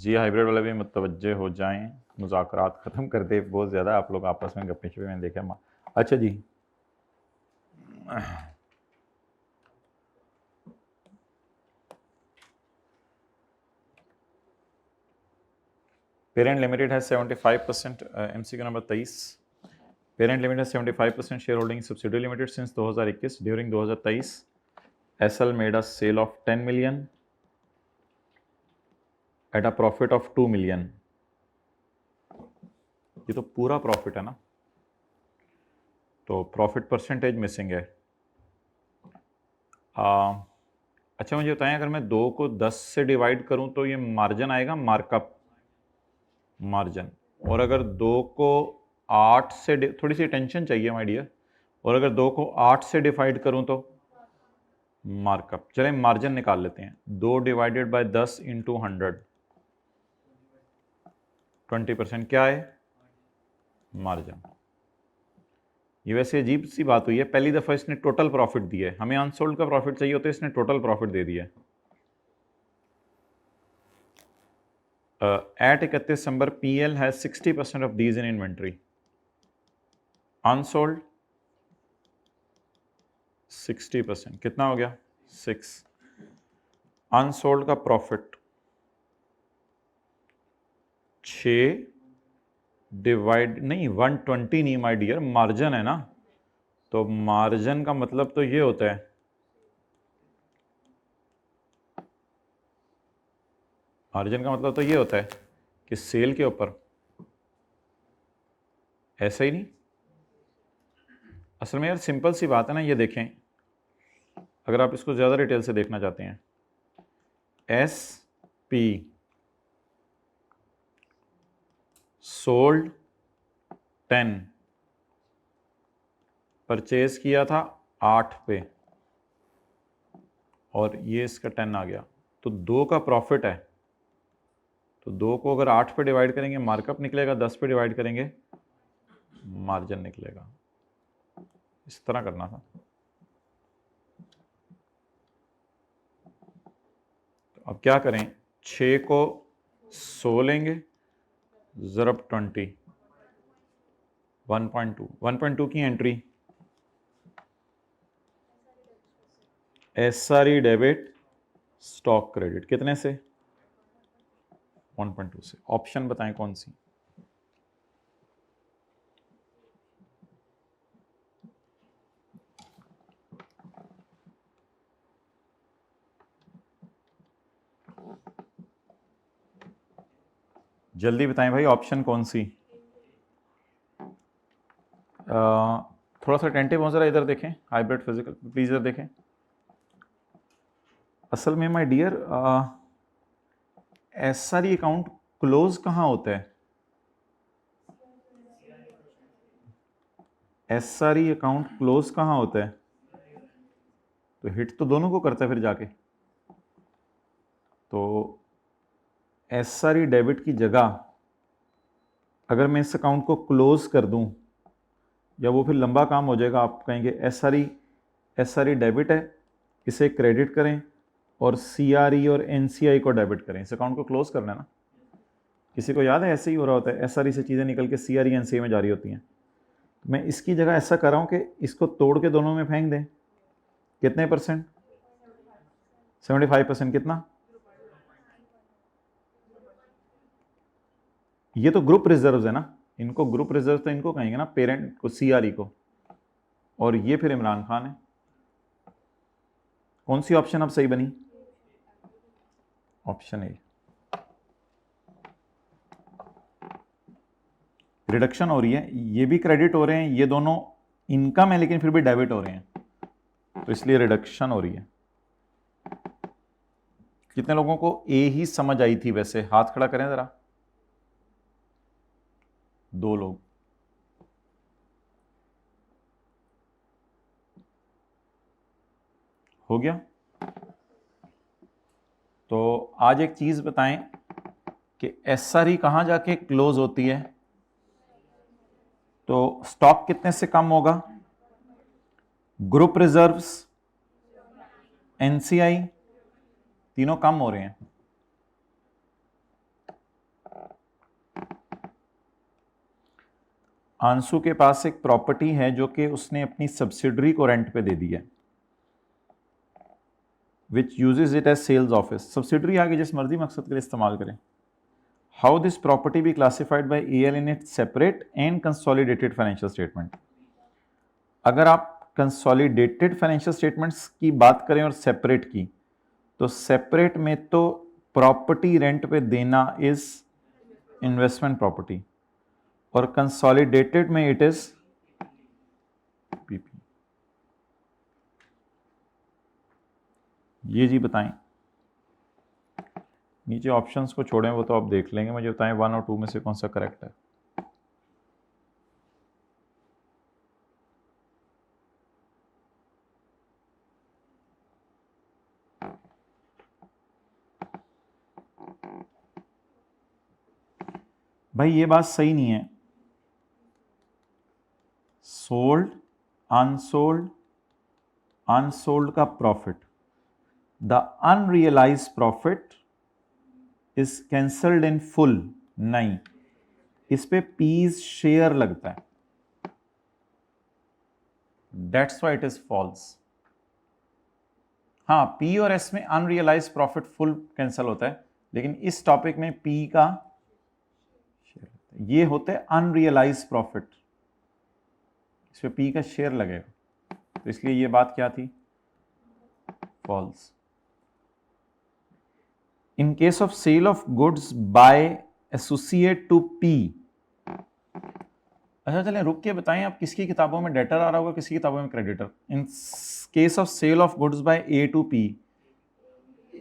जी hybrid वाले भी मुतवज्जे हो जाएं, मुज़ाकरात ख़त्म कर दे, बहुत ज़्यादा आप लोग आपस में गप्पे शप्पे में देखा। अच्छा जी, पेरेंट लिमिटेड है 75%। MCQ number 23। Parent limited 75% share holding subsidiary limited since 2021। During 2023 SL made a sale of 10 million at a profit of 2 million। ये तो पूरा प्रॉफिट है ना, तो प्रॉफिट परसेंटेज मिसिंग है। अच्छा मुझे बताएं, अगर मैं 2 को 10 से डिवाइड करूं तो ये मार्जिन आएगा, मार्कअप मार्जिन। और अगर 2 को 8 से, थोड़ी सी टेंशन चाहिए माय डियर, और अगर 2 को 8 से डिवाइड करूं तो मार्कअप। चलें मार्जिन निकाल लेते हैं। 2 डिवाइडेड बाय 10 इंटू 100, 20% क्या है मार्जिन। ये वैसे अजीब सी बात हुई है, पहली दफ़ा इसने टोटल प्रॉफिट दिया है, हमें अनसोल्ड का प्रॉफिट चाहिए होता है, इसने टोटल प्रॉफिट दे दिया है। At 31 December PL has 60% of these in inventory, unsold 60%, कितना हो गया 6। अनसोल्ड का प्रॉफिट 6 डिवाइड नहीं 120 नहीं माय डियर, मार्जिन है ना, तो मार्जिन का मतलब तो ये होता है, मार्जिन का मतलब तो ये होता है कि सेल के ऊपर, ऐसा ही नहीं। असल में यार सिंपल सी बात है ना, ये देखें, अगर आप इसको ज़्यादा डिटेल से देखना चाहते हैं, SP सोल्ड 10, परचेज किया था 8 पे, और ये इसका 10 आ गया, तो 2 का प्रॉफिट है, तो 2 को अगर 8 पे डिवाइड करेंगे मार्कअप निकलेगा, 10 पे डिवाइड करेंगे मार्जिन निकलेगा। इस तरह करना था। तो अब क्या करें, 6 को 100 लेंगे, ज़रब 20, 1.2 की entry, SRE debit stock credit, कितने से 1.2 से। ऑप्शन बताएं कौन सी। जल्दी बताएं भाई, ऑप्शन कौन सी। थोड़ा सा टेंटिव हो, जरा इधर देखें, हाइब्रिड फिजिकल प्लीज इधर देखें। असल में my dear SRE account close कहाँ होता है, SRE अकाउंट क्लोज कहाँ होता है, तो हिट तो दोनों को करता है फिर जाके। तो SRE डेबिट की जगह अगर मैं इस अकाउंट को क्लोज कर दूं, या वो फिर लंबा काम हो जाएगा, आप कहेंगे SRE डेबिट है, इसे क्रेडिट करें, और CRE और NCI को डेबिट करें, इस अकाउंट को क्लोज करना है ना। किसी को याद है ऐसे ही हो रहा होता है, SRE से चीज़ें निकल के CRE NCI में जा रही होती हैं। मैं इसकी जगह ऐसा कर रहा हूँ कि इसको तोड़ के दोनों में फेंक दें, कितने परसेंट, 75%, कितना, ये तो ग्रुप रिजर्व्स है ना, इनको ग्रुप रिजर्व तो इनको कहेंगे ना, पेरेंट को, CRE को, और ये फिर इमरान खान है। कौन सी ऑप्शन अब सही बनी, ऑप्शन ए। रिडक्शन हो रही है, ये भी क्रेडिट हो रहे हैं, ये दोनों इनकम है लेकिन फिर भी डेबिट हो रहे हैं, तो इसलिए रिडक्शन हो रही है। कितने लोगों को ए ही समझ आई थी वैसे, हाथ खड़ा करें जरा, 2 लोग। हो गया। तो आज एक चीज बताएं कि SRE कहां जाके क्लोज होती है, तो स्टॉक कितने से कम होगा, ग्रुप रिजर्व्स, NCI, तीनों कम हो रहे हैं, आंसू के पास एक प्रॉपर्टी है जो कि उसने अपनी सब्सिडरी को रेंट पे दे दी है, which uses it as sales office. Subsidiary आगे जिस मर्जी मकसद के लिए इस्तेमाल करें। How this property be classified by AL in it separate and consolidated financial statement. अगर आप कंसोलिडेटेड फाइनेंशियल स्टेटमेंट्स की बात करें और सेपरेट की, तो सेपरेट में तो प्रॉपर्टी रेंट पे देना इज इन्वेस्टमेंट प्रॉपर्टी, और कंसोलिडेटेड में इट इज पीपी। ये जी बताएं, नीचे ऑप्शंस को छोड़ें वो तो आप देख लेंगे, मुझे बताएं 1 और 2 में से कौन सा करेक्ट है। भाई ये बात सही नहीं है। सोल्ड, अनसोल्ड, अनसोल्ड का profit, the unrealise profit is cancelled in full, नहीं, इस पे पीज शेयर लगता है, that's why it is false. हाँ, पी और एस में अनरियलाइज प्रॉफिट फुल कैंसिल होता है, लेकिन इस टॉपिक में पी का ये होते हैं अनरियलाइज प्रॉफिट, इस पे पी का शेयर लगेगा, तो इसलिए ये बात क्या थी, false. In case of sale of goods by associate to P. अच्छा चलें रुक के बताएं आप, किसकी किताबों में डेटर आ रहा होगा, किसकी किताबों में creditor. In case of sale of goods by A to P,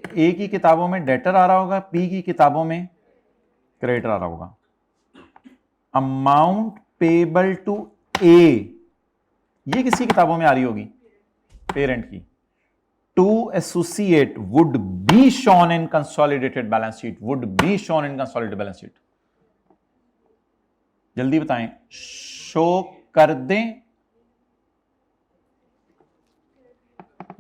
A की किताबों में डेटर आ रहा होगा, पी की किताबों में क्रेडिटर आ रहा होगा। अमाउंट पेबल टू ए, ये किसकी किताबों में आ रही होगी, पेरेंट की। To associate would be shown in consolidated balance sheet, would be shown in consolidated balance sheet. जल्दी बताएं, शो कर दें,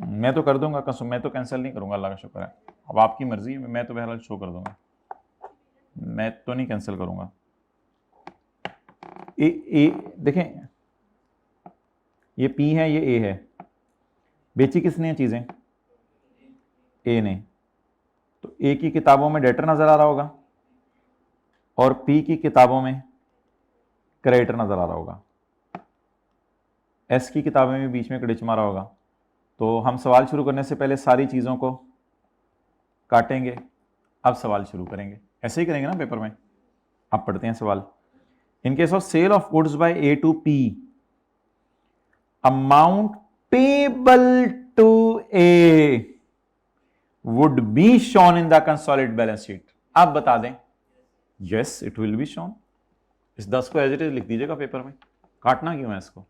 मैं तो कर दूंगा कसम, मैं तो कैंसिल नहीं करूंगा, अल्लाह का शुक्र है। अब आपकी मर्जी है, मैं तो बहरहाल शो कर दूंगा, मैं तो नहीं कैंसिल करूंगा। ए देखें, ये पी है, ये ए है, बेची किसने चीजें, ए ने, तो ए की किताबों में डेटर नजर आ रहा होगा और पी की किताबों में क्रेडिटर नजर आ रहा होगा, एस की किताबों में बीच में क्रेडिट मारा होगा। तो हम सवाल शुरू करने से पहले सारी चीज़ों को काटेंगे, अब सवाल शुरू करेंगे, ऐसे ही करेंगे ना पेपर में। अब पढ़ते हैं सवाल। In case of sale of goods by A to P, amount payable to A would be shown in the consolidated balance sheet. आप बता दें, yes it will be shown. इस 10 को एज इट इज लिख दीजिएगा पेपर में, काटना क्यों है इसको।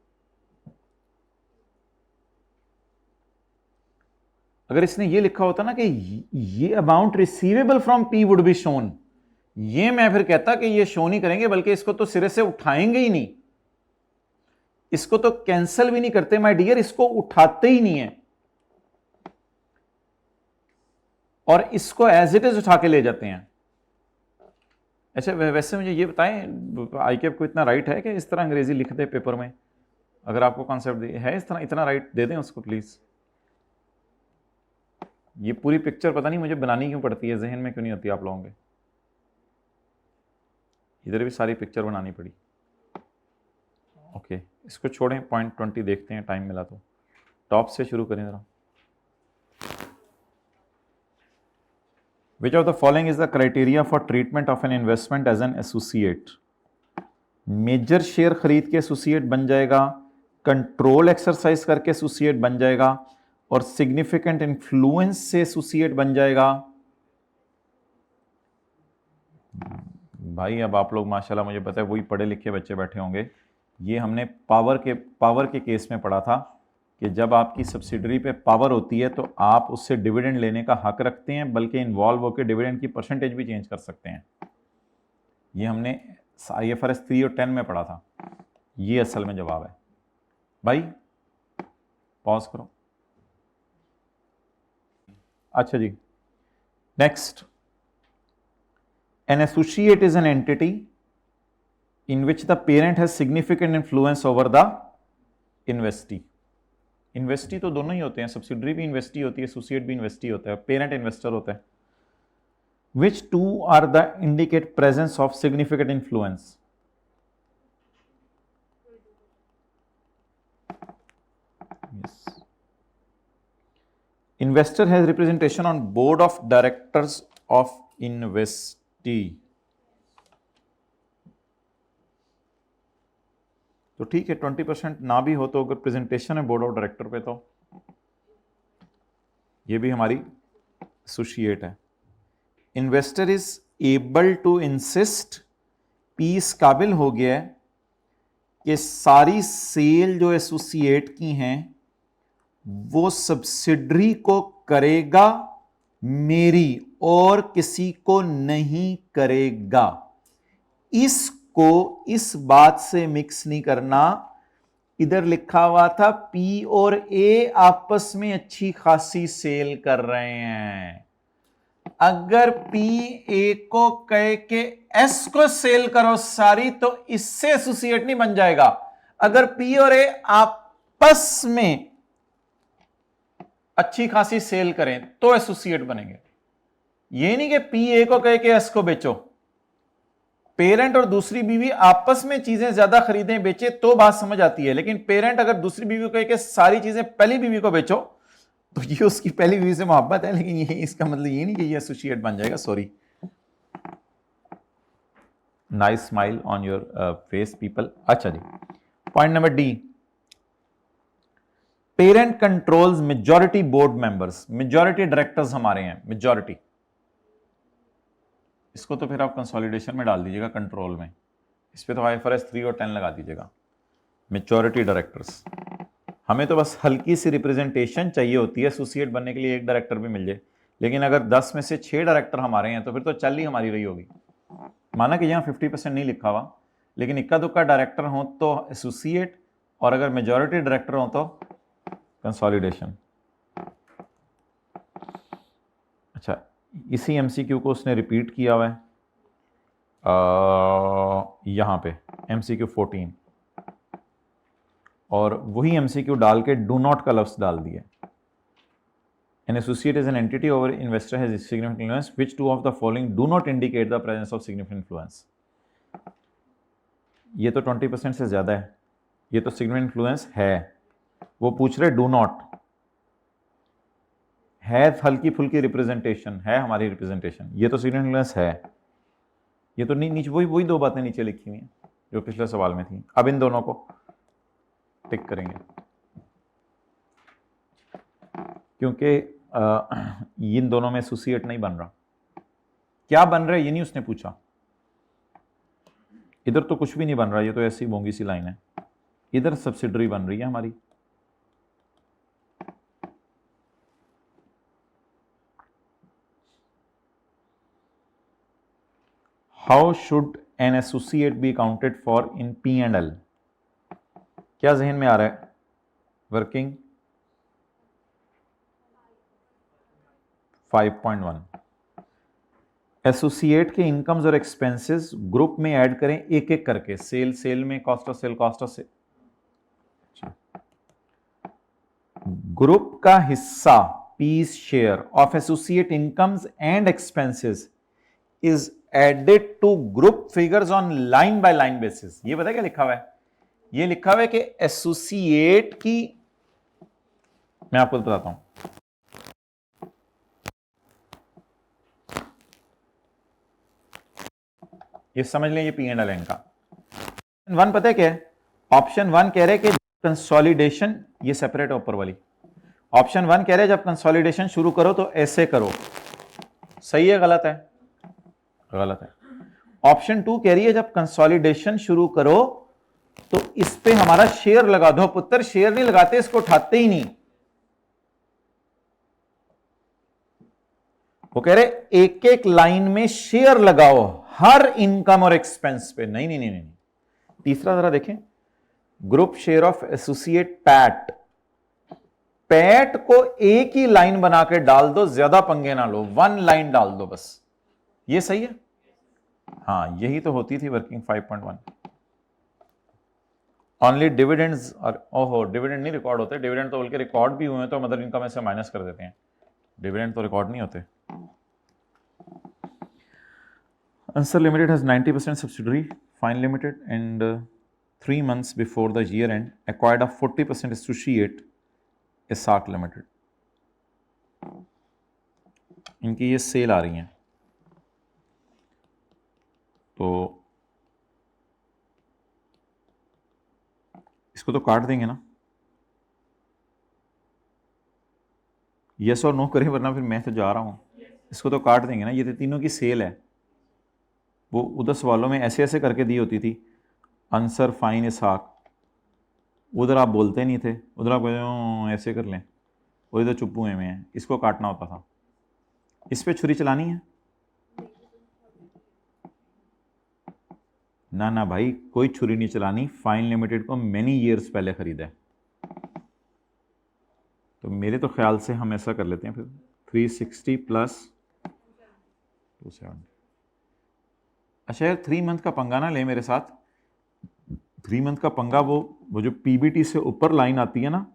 अगर इसने ये लिखा होता ना कि ये amount receivable from P would be shown, ये मैं फिर कहता कि ये शो नहीं करेंगे, बल्कि इसको तो सिरे से उठाएंगे ही नहीं, इसको तो कैंसिल भी नहीं करते माय डियर, इसको उठाते ही नहीं है और इसको एज इट इज उठा के ले जाते हैं। अच्छा वैसे मुझे ये बताएं, आईकेएफ को इतना राइट है कि इस तरह अंग्रेजी लिख दे पेपर में, अगर आपको कॉन्सेप्ट है इस तरह, इतना राइट दे दें उसको प्लीज। ये पूरी पिक्चर पता नहीं मुझे बनानी क्यों पड़ती है, जहन में क्यों नहीं होती आप लोगों के। इधर भी सारी पिक्चर बनानी पड़ी। ओके इसको छोड़ें, पॉइंट 20 देखते हैं, टाइम मिला तो। टॉप से शुरू करें जरा। Which of the following is the criteria for treatment of an investment as an associate? Major share खरीद के एसोसिएट बन जाएगा, कंट्रोल एक्सरसाइज करके एसोसिएट बन जाएगा, और सिग्निफिकेंट इन्फ्लुएंस से एसोसिएट बन जाएगा। भाई अब आप लोग माशाल्लाह मुझे पता है वही पढ़े लिखे बच्चे बैठे होंगे। ये हमने पावर के केस में पढ़ा था कि जब आपकी सब्सिडरी पे पावर होती है तो आप उससे डिविडेंड लेने का हक रखते हैं, बल्कि इन्वॉल्व होकर डिविडेंड की परसेंटेज भी चेंज कर सकते हैं। ये हमने IFRS 3 और 10 में पढ़ा था। ये असल में जवाब है भाई। पॉज करो। अच्छा जी next, an associate is an entity in which the parent has significant influence over the investee. Investee तो दोनों ही होते हैं, सब्सिडरी भी इन्वेस्टी होती है, एसोसिएट भी इन्वेस्टी होता है, पेरेंट इन्वेस्टर होता है। Which two are the indicate presence of significant influence? Yes. Investor has representation on board of directors of investee. तो ठीक है, 20% ना भी हो तो अगर प्रेजेंटेशन है बोर्ड ऑफ डायरेक्टर पे तो ये भी हमारी एसोसिएट है। Investor is able to insist, P इस काबिल हो गया है कि सारी सेल जो एसोसिएट की हैं वो सब्सिडरी को करेगा मेरी और किसी को नहीं करेगा। इसको इस बात से मिक्स नहीं करना। इधर लिखा हुआ था पी और ए आपस में अच्छी खासी सेल कर रहे हैं। अगर पी ए को कहे कि एस को सेल करो सारी, तो इससे एसोसिएट नहीं बन जाएगा। अगर पी और ए आपस में अच्छी खासी सेल करें तो एसोसिएट बनेंगे। ये नहीं कि पी ए को कहे कि एस को बेचो। पेरेंट और दूसरी बीवी आपस में चीजें ज्यादा खरीदें बेचे तो बात समझ आती है, लेकिन पेरेंट अगर दूसरी बीवी को कहे कि सारी चीजें पहली बीवी को बेचो, तो ये उसकी पहली बीवी से मोहब्बत है, लेकिन ये इसका मतलब ये नहीं कि ये एसोसिएट बन जाएगा। Sorry. Nice smile on your face people. अच्छा जी, point number D, parent controls majority board members. Majority directors हमारे हैं, मेजॉरिटी। इसको तो फिर आप कंसोलिडेशन में डाल दीजिएगा, कंट्रोल में। इस पे तो IFRS 3 और 10 लगा दीजिएगा। मेजॉरिटी डायरेक्टर्स, हमें तो बस हल्की सी रिप्रेजेंटेशन चाहिए होती है एसोसिएट बनने के लिए, एक डायरेक्टर भी मिल जाए। लेकिन अगर 10 में से 6 डायरेक्टर हमारे हैं तो फिर तो चल ही हमारी रही होगी। माना कि यहाँ 50% नहीं लिखा हुआ, लेकिन इक्का दुक्का डायरेक्टर हो तो एसोसिएट, और अगर मेजॉरिटी डायरेक्टर हो तो कंसोलिडेशन। अच्छा, इसी MCQ को उसने रिपीट किया हुआ है यहां पे MCQ 14, और वही MCQ डाल के डू नॉट का लफ्ज डाल दिया। An associate is an entity over investor has significant influence. Which two of the following do not indicate the presence of significant influence? ये तो 20% से ज्यादा है, ये तो significant influence है। वो पूछ रहे डू नॉट है, हल्की फुल्की रिप्रेजेंटेशन है हमारी रिप्रेजेंटेशन, ये तो सिग्निफिकेंट इन्फ्लुएंस है। ये तो नीचे वही दो बातें नीचे लिखी हुई हैं जो पिछले सवाल में थी। अब इन दोनों को टिक करेंगे क्योंकि इन दोनों में एसोसिएट नहीं बन रहा। क्या बन रहा है ये नहीं उसने पूछा। इधर तो कुछ भी नहीं बन रहा, ये तो ऐसी बोंगी सी लाइन है। इधर सब्सिडरी बन रही है हमारी। How should an associate be accounted for in P&L? क्या जहन में आ रहा है? वर्किंग 5.1, एसोसिएट के इनकम्स और एक्सपेंसेस ग्रुप में ऐड करें एक एक करके। सेल में, cost of sale, cost of sale. Group का हिस्सा P's share of associate incomes and expenses is added to group figures on line by line basis. ये पता क्या लिखा हुआ है? ये लिखा हुआ है कि एसोसिएट की, मैं आपको बताता हूं, ये समझ लें, ये P&L है इनका। वन पता है क्या है? ऑप्शन 1 कह रहे कि कंसोलिडेशन, ये सेपरेट है ऊपर वाली। ऑप्शन 1 कह रहे जब कंसोलिडेशन शुरू करो तो ऐसे करो। सही है गलत है? गलत है। ऑप्शन 2 कह रही है जब कंसोलिडेशन शुरू करो तो इस पे हमारा शेयर लगा दो। पुत्र शेयर नहीं लगाते, इसको उठाते ही नहीं। वो कह रहे एक एक लाइन में शेयर लगाओ हर इनकम और एक्सपेंस पे। नहीं नहीं नहीं नहीं। तीसरा जरा देखें, group share of associate PAT. PAT को एक ही लाइन बना के डाल दो, ज्यादा पंगे ना लो, 1 लाइन डाल दो बस। ये सही है? हाँ, यही तो होती थी वर्किंग 5.1। ओनली डिविडेंड्स और ओहो डिविडेंड नहीं रिकॉर्ड होते, डिविडेंड तो बल्कि रिकॉर्ड भी हुए हैं तो मदर इनकम में से माइनस कर देते हैं, डिविडेंड तो रिकॉर्ड नहीं होते। Ansar Limited has 90% subsidiary, Fine Limited, and 3 months before the year end acquired a 40% associate, Isaac Limited. इनकी ये सेल आ रही हैं, तो इसको तो काट देंगे ना, यस और नो करें वरना फिर मैं तो जा रहा हूँ, इसको तो काट देंगे ना, ये तो तीनों की सेल है। वो उधर सवालों में ऐसे ऐसे करके दी होती थी, आंसर फाइन इसहाक, उधर आप बोलते नहीं थे, उधर आप ऐसे कर लें, वो इधर चुप हुए में है, इसको काटना होता था। इस पे छुरी चलानी है ना, ना भाई कोई छुरी नहीं चलानी, फाइन लिमिटेड को मैनी ईयर्स पहले खरीदा है, तो मेरे तो ख्याल से हम ऐसा कर लेते हैं फिर 360 प्लस 270। अच्छा यार 3 मंथ का पंगा ना ले मेरे साथ, 3 मंथ का पंगा, वो जो पीबीटी से ऊपर लाइन आती है ना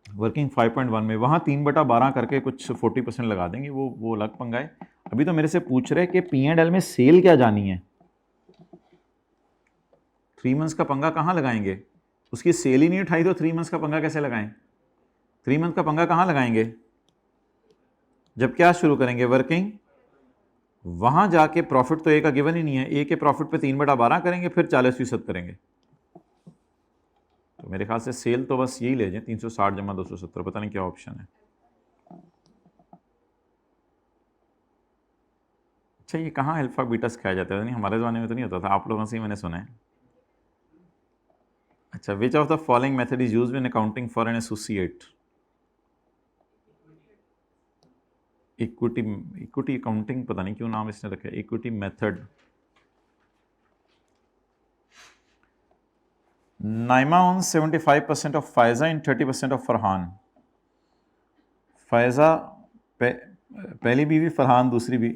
वर्किंग 5.1 में, वहाँ 3/12 करके कुछ 40% लगा देंगे, वो अलग पंगा है। अभी तो मेरे से पूछ रहे कि P&L में सेल क्या जानी है, 3 मंथ्स का पंगा कहाँ लगाएंगे, उसकी सेल ही नहीं उठाई तो 3 मंथ्स का पंगा कैसे लगाएं, 3 मंथ का पंगा कहाँ लगाएंगे, जब क्या शुरू करेंगे वर्किंग, वहां जाके प्रॉफिट तो ए का गिवन ही नहीं है, ए के प्रॉफिट पे 3/12 करेंगे, फिर 40% करेंगे, तो मेरे ख्याल से सेल तो बस यही ले जाए 360 जमा 270, पता नहीं क्या ऑप्शन है। अच्छा ये कहाँ अल्फा बीटा सिखाया जाता है, नहीं हमारे ज़माने में तो नहीं होता था, आप लोगों से ही मैंने सुना है। अच्छा which of the following method is used in accounting for an associate, equity accounting, पता नहीं क्यों नाम इसने रखा है, equity method. Naima owns 75% of Faiza and 30% of Farhan. Faiza पहली बीवी, फरहान दूसरी भी,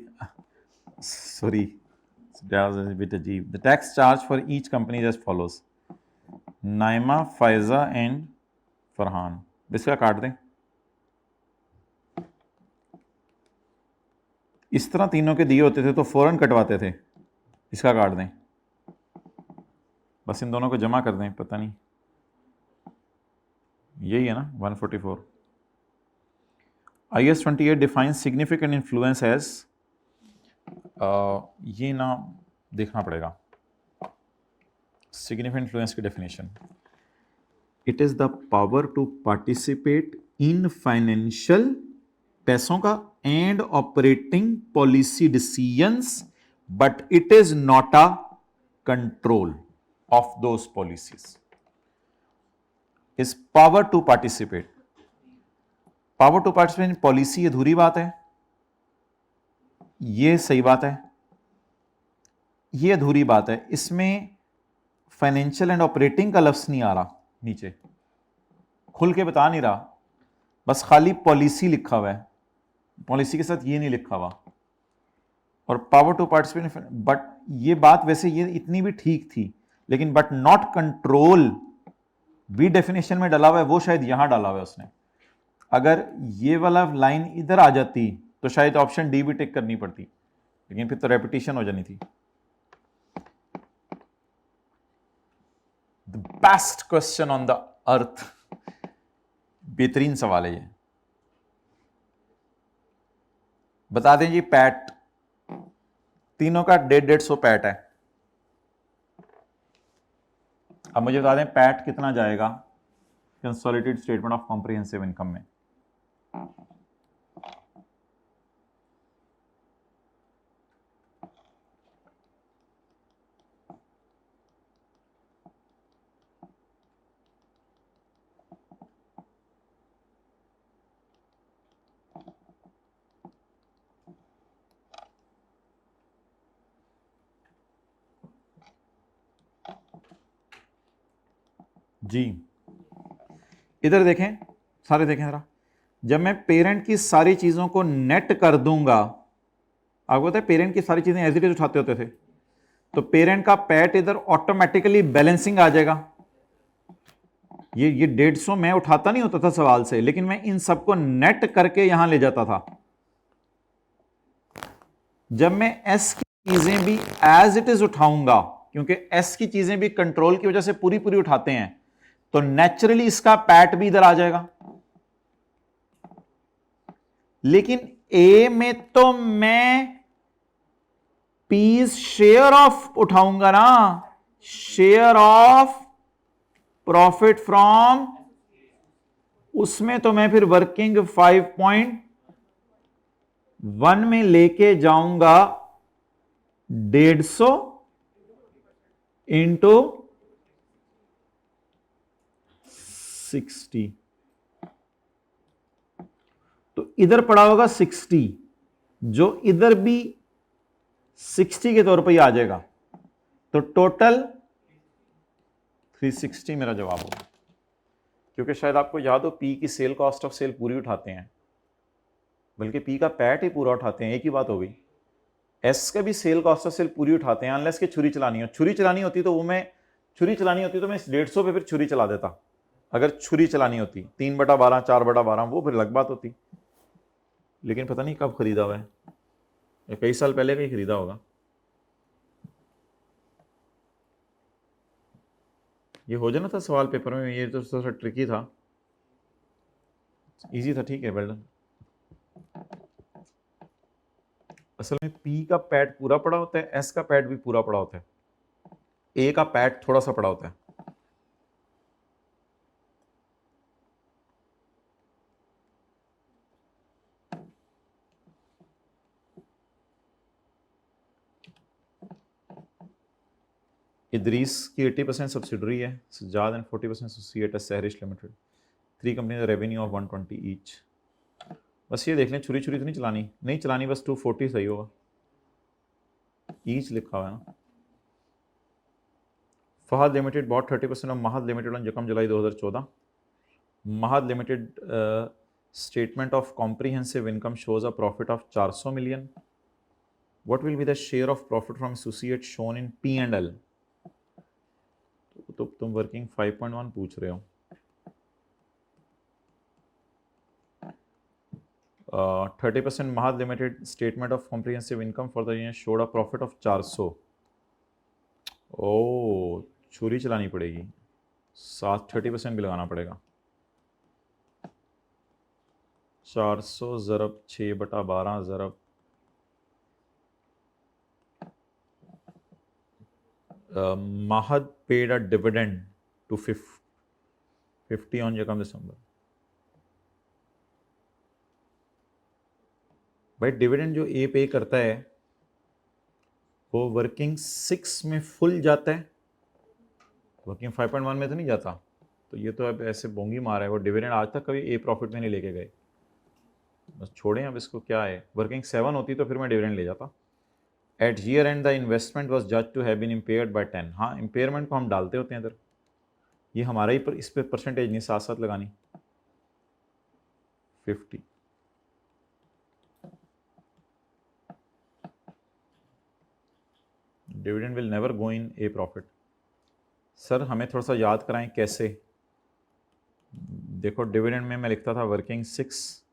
सॉरी बिट अजीब। The tax charge for each company as follows, Naima, Faiza and Farhan, इसका काट दें, इस तरह तीनों के दिए होते थे तो फौरन कटवाते थे, इसका काट दें, बस इन दोनों को जमा कर दें, पता नहीं यही है ना 144। IS 28 defines significant influence as, ये ना देखना पड़ेगा सिग्निफिकेंट इन्फ्लुएंस की definition, it is the power to participate in financial, पैसों का, and operating policy decisions, but it is not a control of those policies, is power to participate in policy अधूरी बात है, ये सही बात है, ये अधूरी बात है, इसमें फाइनेंशियल एंड ऑपरेटिंग का लफ्ज नहीं आ रहा, नीचे खुल के बता नहीं रहा, बस खाली पॉलिसी लिखा हुआ है, पॉलिसी के साथ ये नहीं लिखा हुआ, और पावर टू पार्टिसिपेट, बट ये बात वैसे ये इतनी भी ठीक थी, लेकिन बट नॉट कंट्रोल भी डेफिनेशन में डाला हुआ है, वो शायद यहां डाला हुआ है उसने, अगर ये वाला लाइन इधर आ जाती तो शायद ऑप्शन डी भी टिक करनी पड़ती, लेकिन फिर तो रेपिटेशन हो जानी थी। The best question on the earth, बेहतरीन सवाल है ये, बता दें जी पैट, तीनों का 150 पैट है, अब मुझे बता दें पैट कितना जाएगा consolidated statement of comprehensive income में, जी इधर देखें, सारे देखें जरा, जब मैं पेरेंट की सारी चीजों को नेट कर दूंगा, आपको पता है पेरेंट की सारी चीजें एज इट इज उठाते होते थे, तो पेरेंट का पैट इधर ऑटोमेटिकली बैलेंसिंग आ जाएगा, ये 150 मैं उठाता नहीं होता था सवाल से, लेकिन मैं इन सबको नेट करके यहां ले जाता था। जब मैं एस की चीजें भी एज इट इज उठाऊंगा, क्योंकि एस की चीजें भी कंट्रोल की वजह से पूरी पूरी उठाते हैं, तो नेचुरली इसका पैट भी इधर आ जाएगा। लेकिन ए में तो मैं पीस शेयर ऑफ उठाऊंगा ना, शेयर ऑफ प्रॉफिट फ्रॉम, उसमें तो मैं फिर वर्किंग 5.1 में लेके जाऊंगा 150 इंटू 60, तो इधर पड़ा होगा 60, जो इधर भी 60 के तौर पर ही आ जाएगा, तो टोटल 360 मेरा जवाब होगा। क्योंकि शायद आपको याद हो, पी की सेल कॉस्ट ऑफ सेल पूरी उठाते हैं, बल्कि पी का पैट ही पूरा उठाते हैं, एक ही बात हो गई। एस का भी सेल कॉस्ट ऑफ सेल पूरी उठाते हैं, अनलेस कि छुरी चलानी हो। छुरी चलानी होती तो मैं 150 पे फिर छुरी चला देता, अगर छुरी चलानी होती 3/12 4/12, वो फिर अलग बात होती। लेकिन पता नहीं कब खरीदा हुआ है, कई साल पहले का ही खरीदा होगा। ये हो जाना था सवाल पेपर में, ये तो थोड़ा ट्रिकी था, इजी था, ठीक है, वेल डन। असल में पी का पैड पूरा पड़ा होता है, एस का पैड भी पूरा पड़ा होता है, ए का पैड थोड़ा सा पड़ा होता है। इदरीस की 80% सब्सिडरी है, सज्जाद एंड 40% एसोसिएट है Sahrish limited. 3 company revenue of 120 each. बस ये देख लें, छुरी छुरी तो नहीं चलानी, बस 240 सही होगा, ईच लिखा हुआ है ना। Fahad limited bought 30% of Mahad limited on यकम जुलाई 2014। Mahad limited statement of comprehensive income shows a profit of 400 million. What will be the share of profit from associate shown in P&L? तो तुम वर्किंग 5.1 पूछ रहे हो। 30% Mahad limited statement of comprehensive income for the year showed a profit of 400। ओ, छुरी चलानी पड़ेगी, साथ 30% भी लगाना पड़ेगा। 400 ज़रब 6/12 ज़रब Mahad paid a dividend to 50 on Yakam December। भाई डिविडेंड जो ए पे करता है वो वर्किंग 6 में फुल जाता है, वर्किंग 5.1 में तो नहीं जाता। तो ये तो अब ऐसे बोंगी मारा है, वो डिविडेंड आज तक कभी ए प्रॉफिट में नहीं लेके गए। बस छोड़ें अब इसको, क्या है, वर्किंग 7 होती तो फिर मैं डिविडेंड ले जाता। At year end the investment was जज to have been impaired by 10। हाँ, इम्पेयरमेंट को हम डालते होते हैं इधर, ये हमारा ही, पर इस पर परसेंटेज नहीं साथ साथ लगानी। 50। Dividend will never go in A profit. Sir हमें थोड़ा सा याद कराएं कैसे। देखो डिविडेंड में मैं लिखता था वर्किंग 6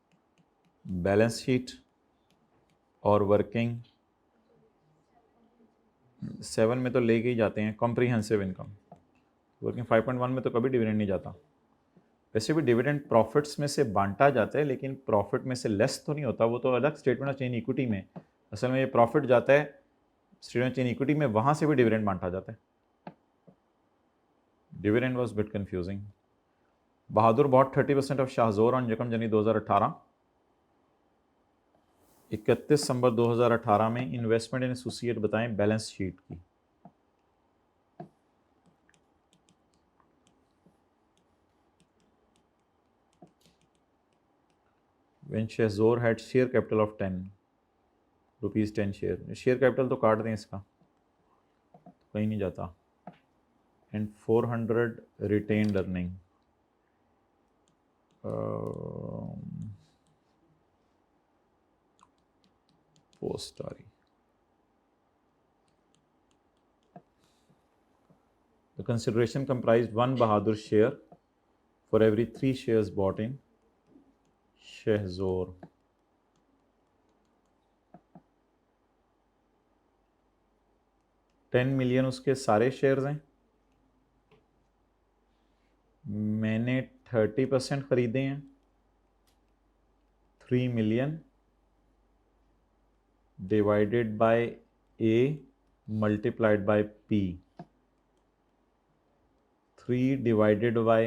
बैलेंस शीट, और वर्किंग 7 में तो लेके ही जाते हैं कॉम्प्रिहेंसिव इनकम। वर्किंग 5.1 में तो कभी डिविडेंड नहीं जाता। वैसे भी डिविडेंड प्रॉफिट्स में से बांटा जाता है, लेकिन प्रॉफिट में से लेस तो नहीं होता, वो तो अलग स्टेटमेंट ऑफ चेंज इक्विटी में। असल में ये प्रॉफिट जाता है स्टेटमेंट ऑफ चेंज इक्विटी में, वहां से भी डिविडेंड बांटा जाता है। Dividend was bit confusing. Bahadur bought 30% of Shahzor on यकम जनवरी 2018। 31 दिसंबर 2018 में इन्वेस्टमेंट इन एसोसिएट बताएं बैलेंस शीट की। When Shahzor had share capital of 10 rupees 10 share, share capital तो काट दें इसका, कहीं नहीं जाता। एंड 400 रिटेन्ड अर्निंग, पोस्ट आ रही। The consideration comprised 1 Bahadur share for every 3 shares bought in Shehzor. $10 million उसके सारे शेयर्स हैं, मैंने 30% खरीदे हैं, 3 million divided by A multiplied by P, 3 divided by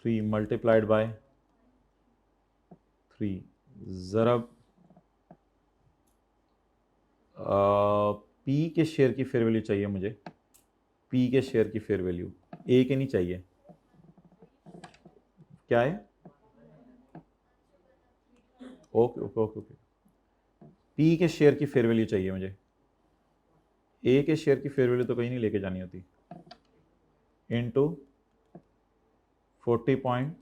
3 multiplied by 3 ज़रब P के शेयर की फेयर वैल्यू चाहिए मुझे, P के शेयर की फेयर वैल्यू, A के नहीं चाहिए। क्या है? Okay okay okay okay, P के शेयर की फेयर वैल्यू चाहिए मुझे, A के शेयर की फेयर वैल्यू तो कहीं नहीं लेके जानी होती, into 40 point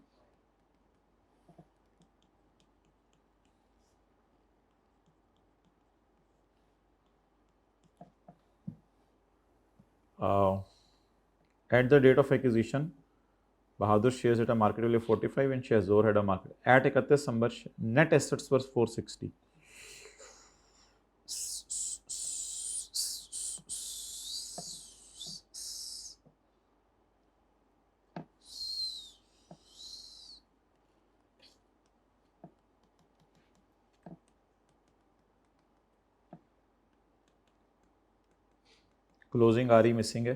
at the date of acquisition Bahadur shares at a market value of 45 and Shehzor had a market at 31 December net assets were 460. Closing आ रही मिसिंग है,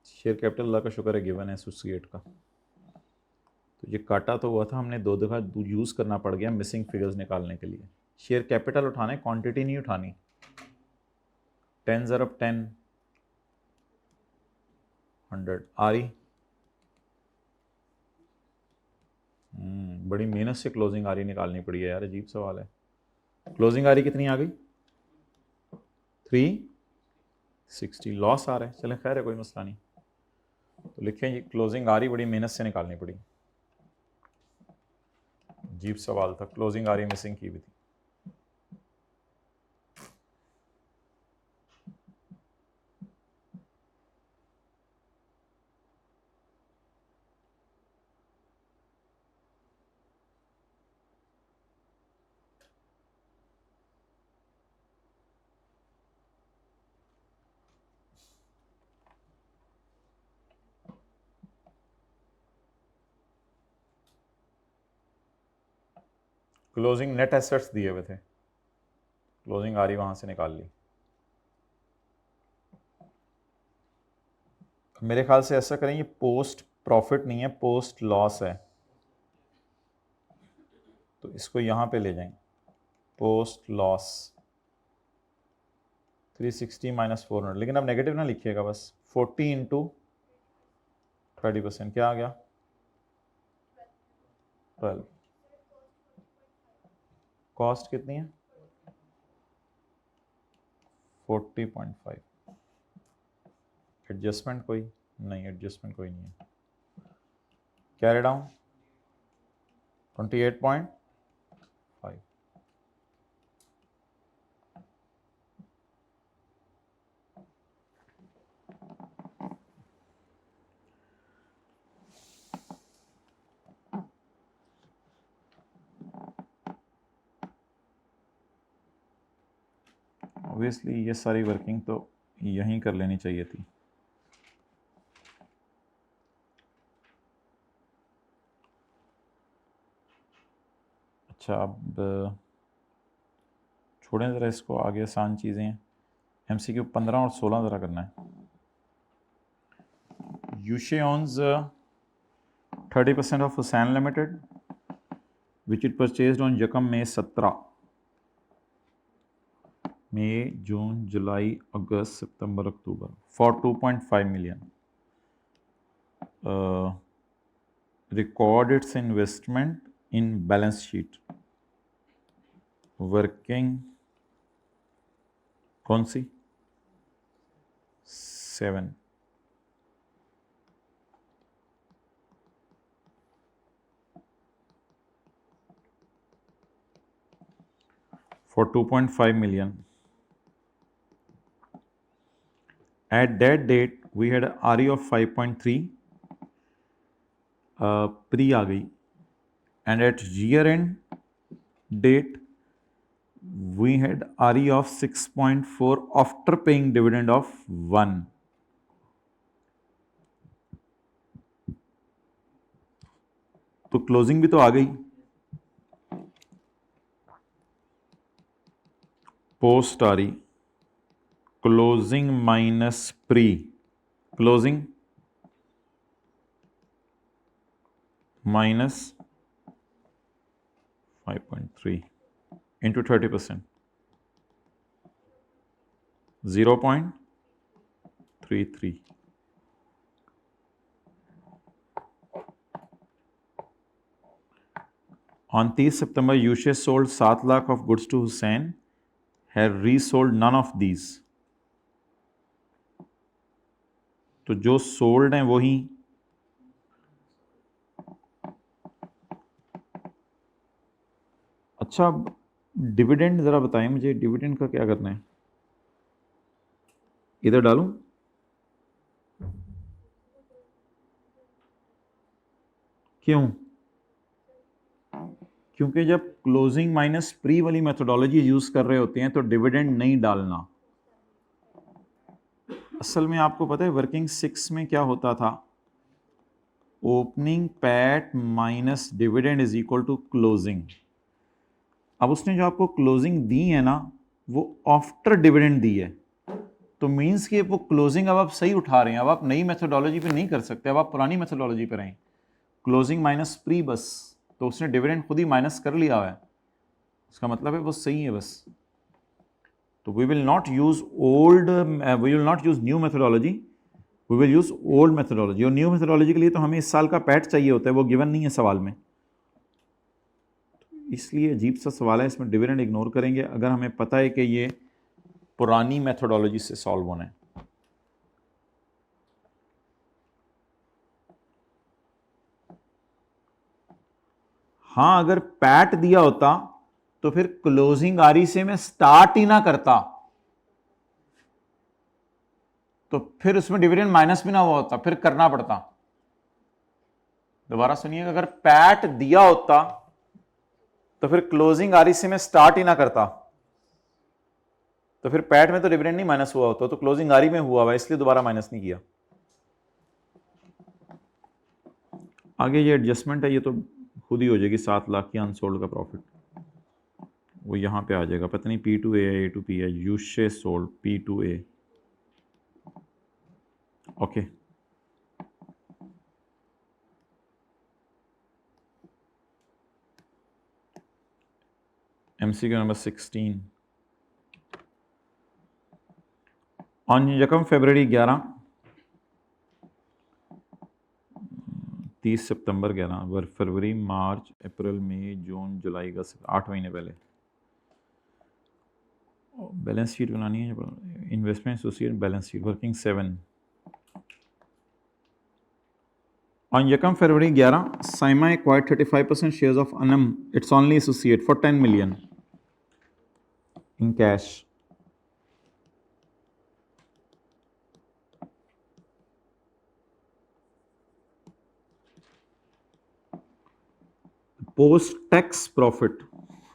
शेयर कैपिटल अल्लाह का शुक्र है गिवन है एसोसिएट का, तो ये काटा तो हुआ था, हमने 2 दफ़ा यूज़ करना पड़ गया मिसिंग फिगर्स निकालने के लिए। शेयर कैपिटल उठाना है, क्वांटिटी नहीं उठानी। 10 ज़रब 10 100 आ रही। बड़ी मेहनत से क्लोजिंग आ रही निकालनी पड़ी है यार, अजीब सवाल है। क्लोजिंग आ रही कितनी आ गई? 360, लॉस आ रहा है, चलें खैर है, कोई मसला नहीं। तो लिखें ये क्लोजिंग आ रही, बड़ी मेहनत से निकालनी पड़ी। अजीब सवाल था, क्लोजिंग आ रही मिसिंग की भी थी। क्लोजिंग नेट एसेट्स दिए हुए थे, क्लोजिंग आ रही वहां से निकाल ली। मेरे ख्याल से ऐसा करें, ये पोस्ट प्रॉफिट नहीं है, पोस्ट लॉस है, तो इसको यहां पे ले जाएं, पोस्ट लॉस 360 माइनस 400, लेकिन अब नेगेटिव ना लिखिएगा, बस 40 इंटू 30%, क्या आ गया? 12। कॉस्ट कितनी है? 40.5। एडजस्टमेंट कोई नहीं, एडजस्टमेंट कोई नहीं है। Carry down 28.5। ऑब्वियसली ये सारी वर्किंग तो यहीं कर लेनी चाहिए थी। अच्छा, अब छोड़ें ज़रा इसको, आगे आसान चीज़ें हैं। MCQ 15 और 16 ज़रा करना है। यूशे owns 30% of Hussain Limited, which it purchased on Yakam May 17, May, June, July, August, September, October for 2.5 million. Record its investment in balance sheet. Working कौन सी? 7। for 2.5 million. At that date we had RE of 5.3, pre आ गई, and at year end date we had RE of 6.4 after paying dividend of 1. तो closing भी तो आ गई, post RE, closing minus pre, closing minus 5.3 into 30%, 0.33. On 30 September, Yushe sold 7 lakh of goods to Hussein, had resold none of these. तो जो sold हैं वही, अच्छा dividend जरा बताएं मुझे, डिविडेंड का क्या करना है, इधर डालूं, क्यों? क्योंकि जब क्लोजिंग माइनस प्री वाली मेथोडोलॉजी यूज कर रहे होते हैं तो डिविडेंड नहीं डालना। असल में आपको पता है वर्किंग 6 में क्या होता था, opening PAT minus dividend is equal to closing. अब उसने जो आपको क्लोजिंग दी है ना वो आफ्टर डिविडेंड दी है, तो मींस कि वो क्लोजिंग अब आप सही उठा रहे हैं, अब आप नई मेथोडोलॉजी पे नहीं कर सकते, अब आप पुरानी मेथोडोलॉजी पे रहें, क्लोजिंग माइनस प्री बस, तो उसने डिविडेंड खुद ही माइनस कर लिया है, उसका मतलब है वो सही है बस। तो we will not use old, we will not use new methodology, we will use old methodology. और न्यू मेथोडोलॉजी के लिए तो हमें इस साल का पैट चाहिए होता है, वो गिवन नहीं है सवाल में, इसलिए अजीब सा सवाल है, इसमें डिविडेंड इग्नोर करेंगे अगर हमें पता है कि ये पुरानी मेथोडोलॉजी से सॉल्व होना है। हाँ अगर पैट दिया होता तो फिर क्लोजिंग आरी से मैं स्टार्ट ही ना करता, तो फिर उसमें डिविडेंड माइनस भी ना हुआ होता, फिर करना पड़ता। दोबारा सुनिएगा, अगर पैट दिया होता तो फिर क्लोजिंग आरी से मैं स्टार्ट ही ना करता, तो फिर पैट में तो डिविडेंड नहीं माइनस हुआ होता, तो क्लोजिंग आरी में हुआ हुआ इसलिए दोबारा माइनस नहीं किया। आगे ये एडजस्टमेंट है, ये तो खुद ही हो जाएगी, 7 लाख की अनसोल्ड का प्रॉफिट वो यहां पे आ जाएगा, पता नहीं P2A है A2P है, यूशे sold P2A, okay. MCQ number 16, ऑन यकम फरवरी 11, 30 सितंबर 11 फरवरी मार्च अप्रैल मई जून जुलाई अगस्त, 8 महीने पहले बैलेंस शीट बनानी है, investment associate balance sheet working 7। On Yakam February 11, Saima acquired 35% shares of Anam, its only associate, for 10 million in cash. Post tax profit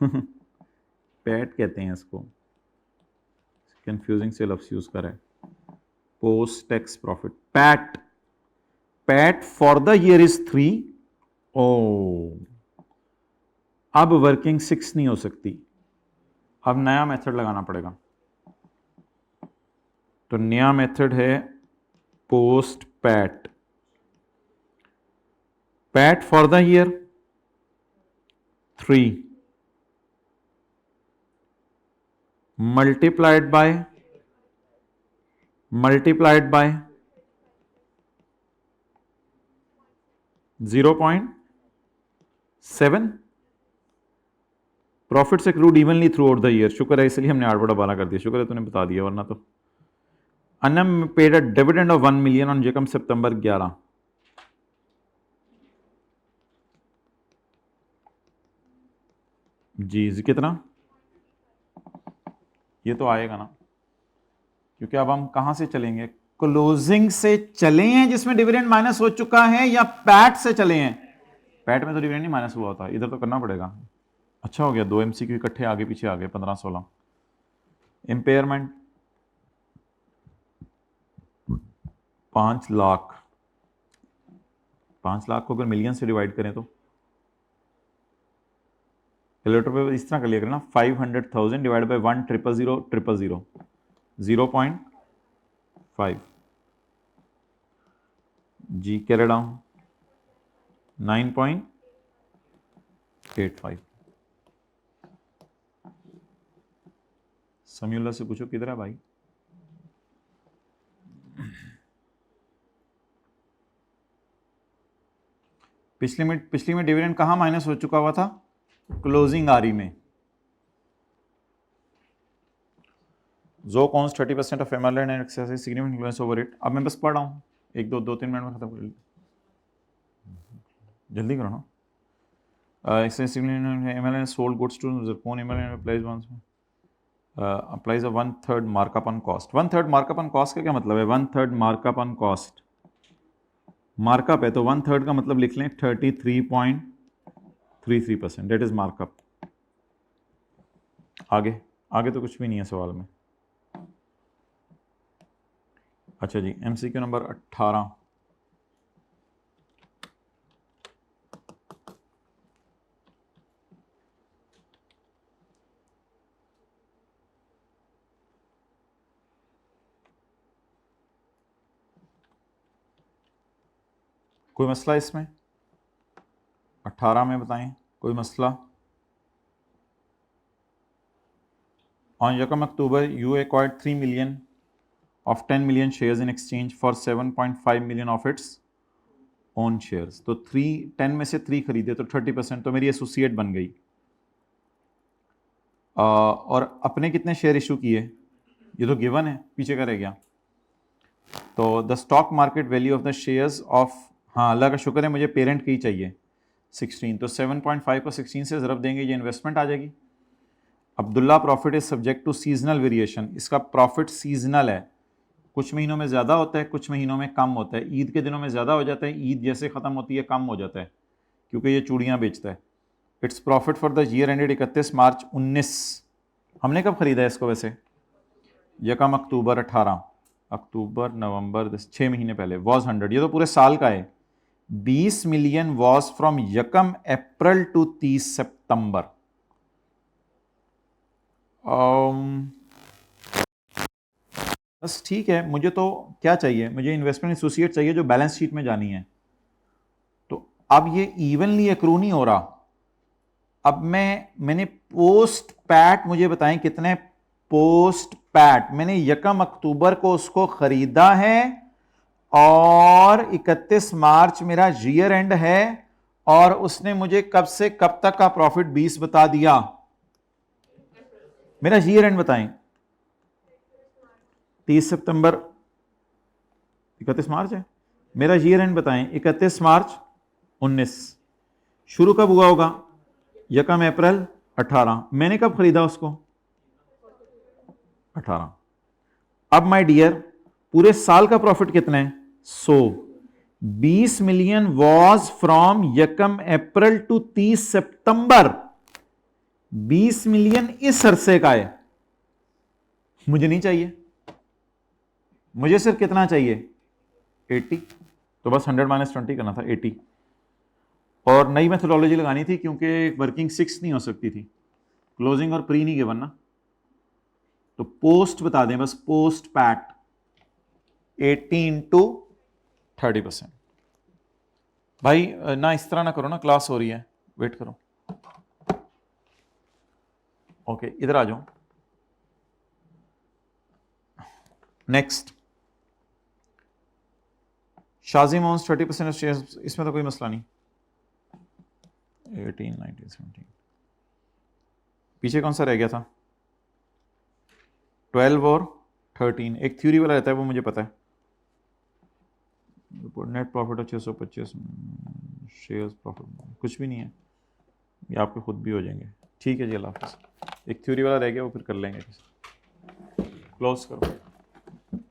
PAT कहते हैं इसको, कंफ्यूजिंग से लफ्ज यूज करा है, post tax profit PAT, PAT for the year is 3। ओ अब working 6 नहीं हो सकती, अब नया मेथड लगाना पड़ेगा, तो नया मेथड है post PAT, PAT for the year 3 multiplied by 0.7, profits accrued evenly through out the year. शुक्र है इसलिए हमने 8 बटा 12 कर दिया, शुक्र है तूने बता दिया, वरना तो। Anam paid a dividend of 1 million on जेकम सितंबर 11, जी कितना, ये तो आएगा ना, क्योंकि अब हम कहां से चलेंगे, क्लोजिंग से चले हैं जिसमें डिविडेंड माइनस हो चुका है, या पैट से चले हैं? पैट में तो डिविडेंड नहीं माइनस हुआ होता, इधर तो करना पड़ेगा। अच्छा हो गया, 2 MCQ इकट्ठे आगे पीछे आ गए, 15-16। इम्पेयरमेंट 5 लाख, 5 लाख को अगर मिलियन से डिवाइड करें तो कैलकुलेटर पे इस तरह कर लिया करें ना, 500,000 डिवाइड बाई 1,000,000, 0.5 जी कैरी डाउन 9.85। समीउल्लाह से पूछो किधर है भाई? पिछली में डिविडेंड कहाँ माइनस हो चुका हुआ था? क्लोजिंग आरई में। जो कॉन्स 30% of MRN and access significant influence over it. अब मैं बस पढ़ रहा हूँ, 1-2-3 मिनट में खत्म कर लीजिए, जल्दी करो ना। Excess significant MRN sold goods to ज़रकोन MRN applies once applies a 1/3 markup on cost। 1/3 markup on cost का क्या मतलब है? 1/3 markup on cost, मार्कअप है तो 1/3 का मतलब लिख लें 33.33%, डेट इज मार्कअप। आगे तो कुछ भी नहीं है सवाल में। अच्छा जी, MCQ नंबर 18। कोई मसला इसमें? 18 में बताएं कोई मसला? ऑन यकम अक्टूबर you acquired 3 million of 10 million shares in exchange for 7.5 million of its own shares। तो 10 में से 3 खरीदे तो 30%, तो मेरी एसोसिएट बन गई। और अपने कितने शेयर इशू किए? ये तो गिवन है, पीछे का रह गया। तो the stock market value of the shares of, हाँ अल्लाह का शुक्र है मुझे पेरेंट की चाहिए 16, तो 7.5 को 16 से ज़रब देंगे, ये इन्वेस्टमेंट आ जाएगी। Abdullah profit is subject to seasonal variation. इसका प्रॉफिट सीजनल है, कुछ महीनों में ज़्यादा होता है, कुछ महीनों में कम होता है। ईद के दिनों में ज़्यादा हो जाता है, ईद जैसे ख़त्म होती है कम हो जाता है, क्योंकि ये चूड़ियाँ बेचता है। Its profit for the year ended 31 मार्च 19। हमने कब ख़रीदा है इसको वैसे? यकम अक्टूबर 18, अक्टूबर नवंबर 10, 6 महीने पहले। वॉज 100, ये तो पूरे साल का है। 20 मिलियन वॉज फ्रॉम यकम अप्रैल टू 30 सितंबर। बस ठीक है, मुझे तो क्या चाहिए, मुझे इन्वेस्टमेंट एसोसिएट चाहिए जो बैलेंस शीट में जानी है। तो अब ये इवनली एक्रू नहीं हो रहा। अब मैंने पोस्ट पैट, मुझे बताएं कितने पोस्ट पैट मैंने यकम अक्टूबर को उसको खरीदा है और 31 मार्च मेरा ईयर एंड है, और उसने मुझे कब से कब तक का प्रॉफिट 20 बता दिया। मेरा ईयर एंड बताएं, 30 सितंबर, 31 मार्च है मेरा ईयर एंड, बताएं 31 मार्च 19। शुरू कब हुआ होगा? यकम अप्रैल 18। मैंने कब खरीदा उसको? 18। अब माय डियर, पूरे साल का प्रॉफिट कितना है? 100। 20 मिलियन वॉज फ्रॉम यकम अप्रैल टू 30 सितंबर। 20 मिलियन इस अरसे का है, मुझे नहीं चाहिए। मुझे सिर्फ कितना चाहिए? 80। तो बस 100 - 20 करना था, 80। और नई मेथोडोलॉजी लगानी थी क्योंकि वर्किंग 6 नहीं हो सकती थी, क्लोजिंग और प्री नहीं गिवन ना। तो पोस्ट बता दें बस, पोस्ट पैट 80 इंटू 30%। भाई ना इस तरह ना करो ना, क्लास हो रही है, वेट करो। ओके इधर आ जाओ। नेक्स्ट, शाजिम ओन्स 30% ऑफ शेयर्स, इसमें तो कोई मसला नहीं। 18, 19, 17, पीछे कौन सा रह गया था? 12 और 13। एक थ्योरी वाला रहता है, वो मुझे पता है। नेट प्रॉफिट 625, शेयर्स प्रॉफिट कुछ भी नहीं है, ये आपके खुद भी हो जाएंगे। ठीक है जी, अल्लाह हाफ़िज़। एक थ्योरी वाला रह गया, वो फिर कर लेंगे। क्लोज करो।